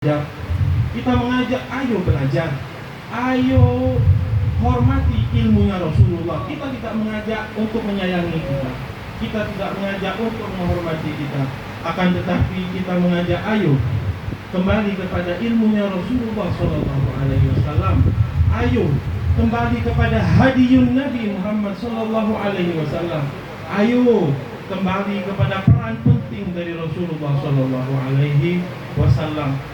Kita mengajak, ayo belajar, ayo hormati ilmunya Rasulullah. Kita tidak mengajak untuk menyayangi kita, kita tidak mengajak untuk menghormati kita, akan tetapi kita mengajak, ayo kembali kepada ilmunya Rasulullah SAW. Ayo kembali kepada hadiyun Nabi Muhammad SAW. Ayo kembali kepada peran penting dari Rasulullah SAW.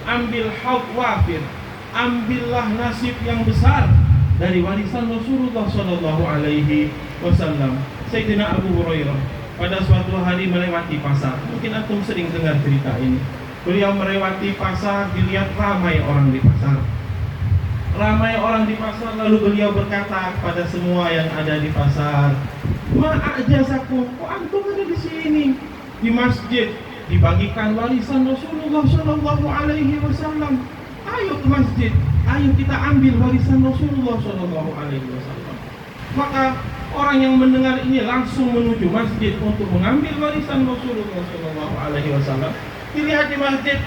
Ambil hak wafir, ambillah nasib yang besar dari warisan Rasulullah SAW. Sayyidina Abu Hurairah pada suatu hari melewati pasar. Mungkin antum sering dengar cerita ini. Beliau melewati pasar, dilihat ramai orang di pasar. Ramai orang di pasar, lalu beliau berkata kepada semua yang ada di pasar, "Ma'ajazakum, kok antum ada di sini? Di masjid dibagikan warisan Rasulullah SAW. Ayo ke masjid, ayo kita ambil warisan Rasulullah SAW." Maka orang yang mendengar ini langsung menuju masjid untuk mengambil warisan Rasulullah SAW. Dilihat di masjid,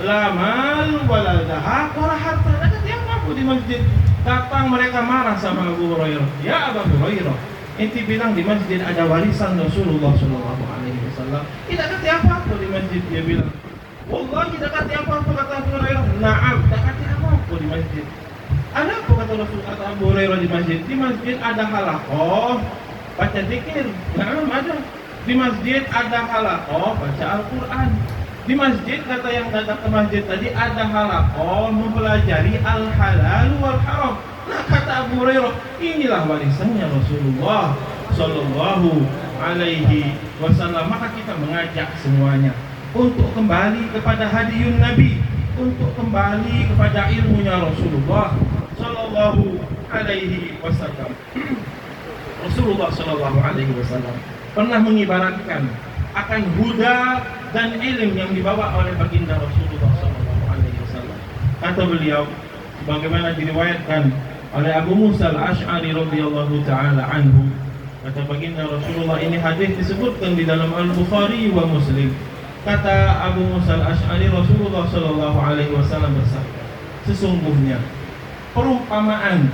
la mal wala zahab wala harta, ada yang ngaku di masjid. Datang mereka marah sama Abu Hurairah. Ya Abu Hurairah, enti bilang di masjid ada warisan Rasulullah SAW. Tidak kata apa-apa di masjid. Dia bilang, wallahi tidak kata apa-apa, kata Abu Hurairah. Naam, tidak kata apa-apa di masjid. Ada apa kata Rasul, kata Abu Hurairah di masjid? Di masjid ada halaqah baca zikir. Naam, ada. Di masjid ada halaqah baca Al-Quran. Di masjid, kata yang datang ke masjid tadi, ada halaqah mempelajari al-halal wal haram. Nah, kata Abu Hurairah, inilah warisannya Rasulullah Sallallahu Alaihi Wasallam. Maka kita mengajak semuanya untuk kembali kepada hadiyun Nabi, untuk kembali kepada ilmunya Rasulullah Sallallahu Alaihi Wasallam. Rasulullah Sallallahu Alaihi Wasallam pernah mengibaratkan akan huda dan ilmu yang dibawa oleh baginda Rasulullah Sallallahu Alaihi Wasallam. Kata beliau, bagaimana diriwayatkan oleh Abu Musa al-Ash'ari radhiyallahu ta'ala anhu, kata baginda Rasulullah, ini hadis disebutkan di dalam Al-Bukhari wa Muslim. Kata Abu Musa al-Ash'ari, Rasulullah Sallallahu Alaihi Wasallam bersabda, sesungguhnya perumpamaan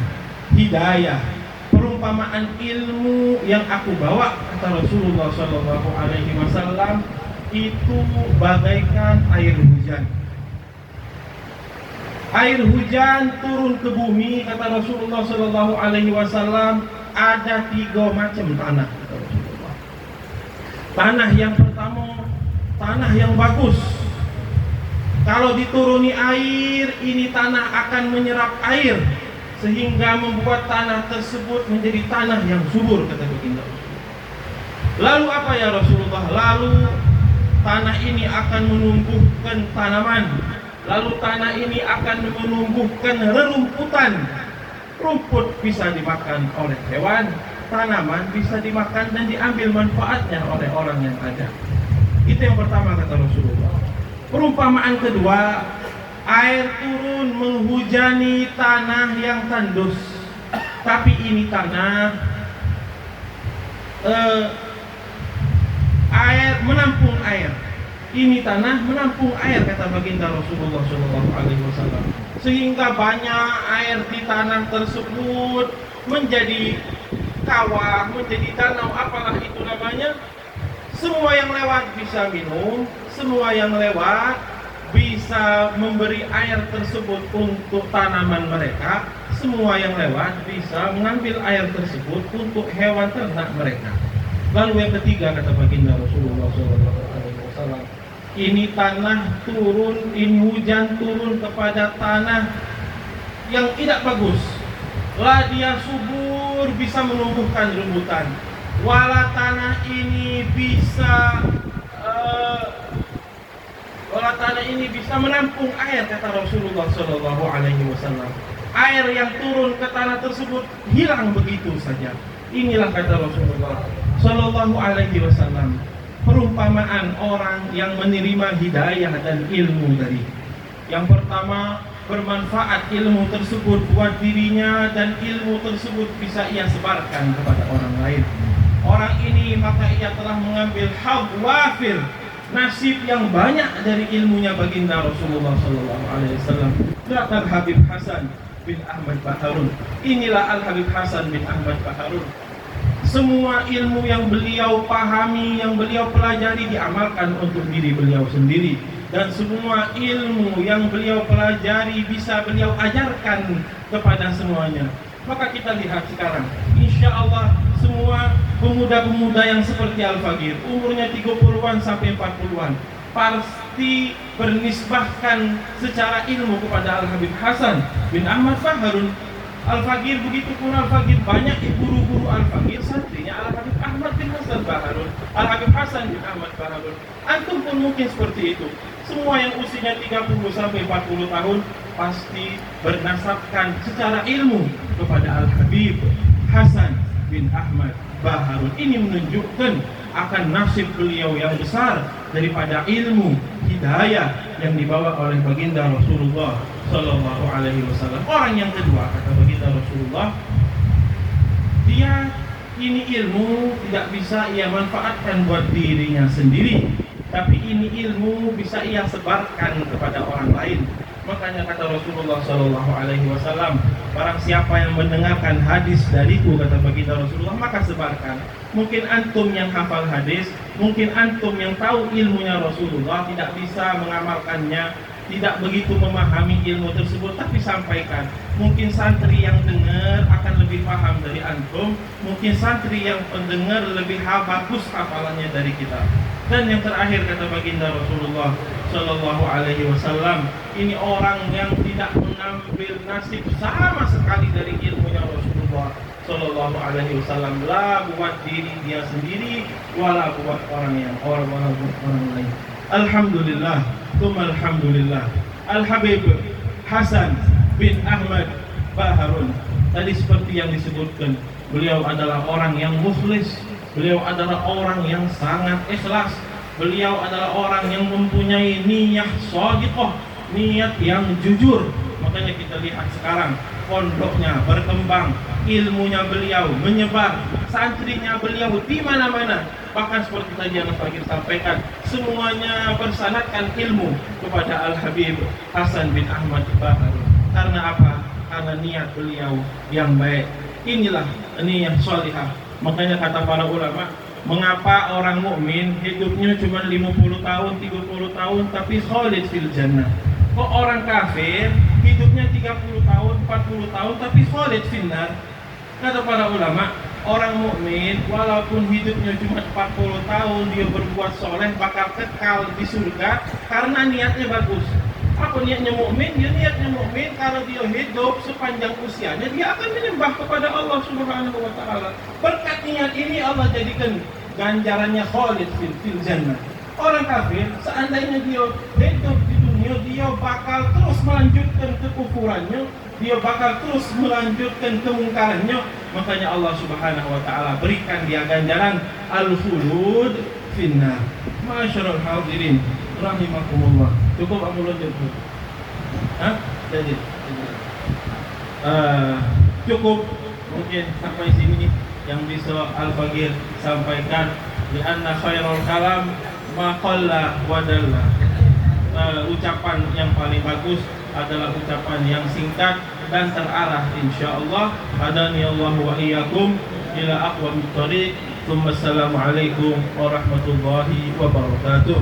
hidayah, perumpamaan ilmu yang aku bawa, kata Rasulullah Sallallahu Alaihi Wasallam, itu bagaikan air hujan. Air hujan turun ke bumi, kata Rasulullah Sallallahu Alaihi Wasallam, ada 3 macam tanah, kata Rasulullah. Tanah yang pertama, tanah yang bagus. Kalau dituruni air, ini tanah akan menyerap air sehingga membuat tanah tersebut menjadi tanah yang subur, kata baginda Rasulullah. Lalu apa ya Rasulullah? Lalu tanah ini akan menumbuhkan tanaman. Lalu tanah ini akan menumbuhkan rerumputan. Rumput bisa dimakan oleh hewan, tanaman bisa dimakan dan diambil manfaatnya oleh orang yang ada. Itu yang pertama, kata Rasulullah. Perumpamaan kedua, air turun menghujani tanah yang tandus. Tapi ini tanah air menampung air. Ini tanah menampung air, kata baginda Rasulullah SAW. Sehingga banyak air di tanah tersebut menjadi kawah, menjadi danau, apalah itu namanya. Semua yang lewat bisa minum, semua yang lewat bisa memberi air tersebut untuk tanaman mereka. Semua yang lewat bisa mengambil air tersebut untuk hewan ternak mereka. Lalu yang ketiga, kata baginda Rasulullah SAW, ini tanah turun, ini hujan turun kepada tanah yang tidak bagus. Lah dia subur, bisa menumbuhkan rumputan. Wala tanah ini bisa menampung air, kata Rasulullah Sallallahu Alaihi Wasallam. Air yang turun ke tanah tersebut hilang begitu saja. Inilah, kata Rasulullah Sallallahu Alaihi Wasallam, perumpamaan orang yang menerima hidayah dan ilmu dari. Yang pertama, bermanfaat ilmu tersebut buat dirinya dan ilmu tersebut bisa ia sebarkan kepada orang lain. Orang ini maka ia telah mengambil hak wafir, nasib yang banyak dari ilmunya baginda Rasulullah Sallallahu Alaihi Wasallam. Lihat Habib Hasan bin Ahmad Baharun. Inilah Al Habib Hasan bin Ahmad Baharun. Semua ilmu yang beliau pahami, yang beliau pelajari diamalkan untuk diri beliau sendiri. Dan semua ilmu yang beliau pelajari bisa beliau ajarkan kepada semuanya. Maka kita lihat sekarang, insya Allah semua pemuda-pemuda yang seperti Al-Faqir, umurnya 30-an sampai 40-an, pasti bernisbahkan secara ilmu kepada Al-Habib Hasan bin Ahmad Baharun. Al-Faqir, begitu pun Al-Faqir, banyak guru-guru Al-Faqir santrinya Al-Habib Ahmad bin Hasan Baharun, Al-Habib Hasan bin Ahmad Baharun. Antum pun mungkin seperti itu. Semua yang usianya 30 sampai 40 tahun pasti bernasabkan secara ilmu kepada Al-Habib Hasan bin Ahmad Baharun. Ini menunjukkan akan nasib beliau yang besar daripada ilmu hidayah yang dibawa oleh baginda Rasulullah Sallallahu Alaihi Wasallam. Orang yang kedua, kata baginda Rasulullah, dia ini ilmu tidak bisa ia manfaatkan buat dirinya sendiri, tapi ini ilmu bisa ia sebarkan kepada orang lain. Makanya kata Rasulullah Sallallahu Alaihi Wasallam, barang siapa yang mendengarkan hadis dariku, kata baginda Rasulullah, maka sebarkan. Mungkin antum yang hafal hadis, mungkin antum yang tahu ilmunya Rasulullah tidak bisa mengamalkannya, tidak begitu memahami ilmu tersebut, tapi sampaikan. Mungkin santri yang dengar akan lebih paham dari antum, mungkin santri yang pendengar lebih bagus hafalannya dari kita. Dan yang terakhir kata baginda Rasulullah Sallallahu Alaihi Wasallam, ini orang yang tidak mengambil nasib sama sekali dari ilmunya Rasulullah Sallallahu Alaihi Wasallam, lah buat diri dia sendiri, wala buat orang lain. Alhamdulillah, alhamdulillah. Al-Habib Hasan bin Ahmad Baharun, tadi seperti yang disebutkan, beliau adalah orang yang mukhlis, beliau adalah orang yang sangat ikhlas, beliau adalah orang yang mempunyai niat shadiqah, niat yang jujur. Makanya kita lihat sekarang pondoknya berkembang, ilmunya beliau menyebar, santrinya beliau di mana-mana. Bahkan seperti tadi yang Al-Faqir sampaikan, semuanya bersanadkan ilmu kepada Al-Habib Hasan bin Ahmad Baharun. Karena apa? Karena niat beliau yang baik. Inilah niat salihah. Makanya kata para ulama, mengapa orang mukmin hidupnya cuma 50 tahun, 30 tahun tapi khalid fil jannah? Kok orang kafir hidupnya 30 tahun, 40 tahun tapi khalid fil nar? Kata para ulama, orang mukmin walaupun hidupnya cuma 40 tahun, dia berbuat soleh bakal kekal di surga karena niatnya bagus. Apa niatnya mukmin? Dia niatnya mukmin kalau dia hidup sepanjang usianya dia akan menyembah kepada Allah Subhanahu wa taala. Berkat niat ini Allah jadikan ganjarannya khalid fil jannah. Orang kafir seandainya dia hidup di dunia, dia bakal terus melanjutkan kekufurannya, dia bakal terus melanjutkan kemungkarannya. Makanya Allah Subhanahu wa taala berikan dia ganjaran al-khulud finnar. Masyarul hadirin rahimakumullah. Cukup aku lanjut. Jadi cukup mungkin sampai sini yang bisa Al-Faqir sampaikan. Di anna khairul kalam ma qalla wa dalla. Ucapan yang paling bagus adalah ucapan yang singkat dan terarah, insyaallah. Hadani Allah wa iyyakum ila aqwamit thariq. Assalamualaikum warahmatullahi wabarakatuh.